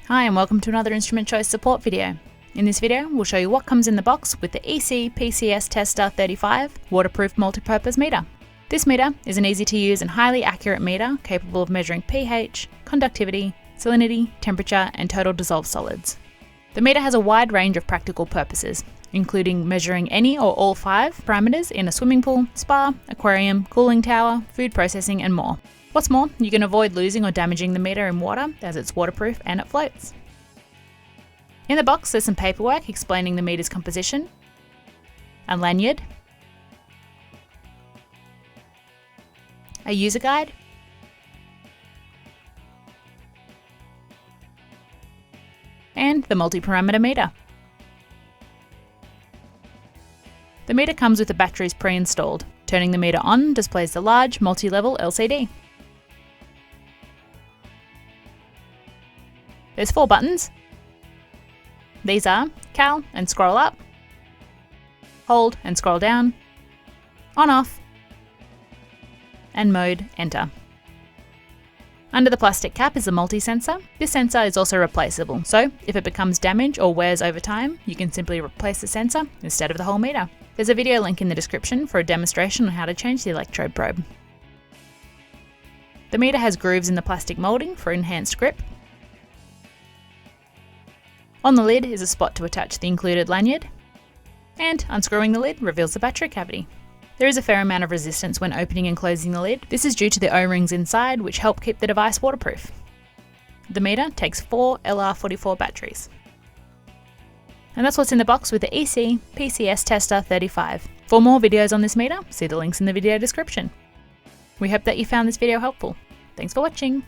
Hi and welcome to another instrument choice support video. In this video, we'll show you what comes in the box with the EC-PCSTestr35 waterproof multipurpose meter. This meter is an easy to use and highly accurate meter capable of measuring pH, conductivity, salinity, temperature, and total dissolved solids. The meter has a wide range of practical purposes, including measuring any or all 5 parameters in a swimming pool, spa, aquarium, cooling tower, food processing, and more. What's more, you can avoid losing or damaging the meter in water as it's waterproof and it floats. In the box there's some paperwork explaining the meter's composition, a lanyard, a user guide, and the multi-parameter meter. The meter comes with the batteries pre-installed. Turning the meter on displays the large multi-level LCD. There's 4 buttons. These are cal and scroll up, hold and scroll down, on off, and mode enter. Under the plastic cap is the multi-sensor. This sensor is also replaceable, so if it becomes damaged or wears over time, you can simply replace the sensor instead of the whole meter. There's a video link in the description for a demonstration on how to change the electrode probe. The meter has grooves in the plastic moulding for enhanced grip. On the lid is a spot to attach the included lanyard, and unscrewing the lid reveals the battery cavity. There is a fair amount of resistance when opening and closing the lid. This is due to the O-rings inside, which help keep the device waterproof. The meter takes 4 LR44 batteries. And that's what's in the box with the EC-PCSTestr35. For more videos on this meter, see the links in the video description. We hope that you found this video helpful. Thanks for watching.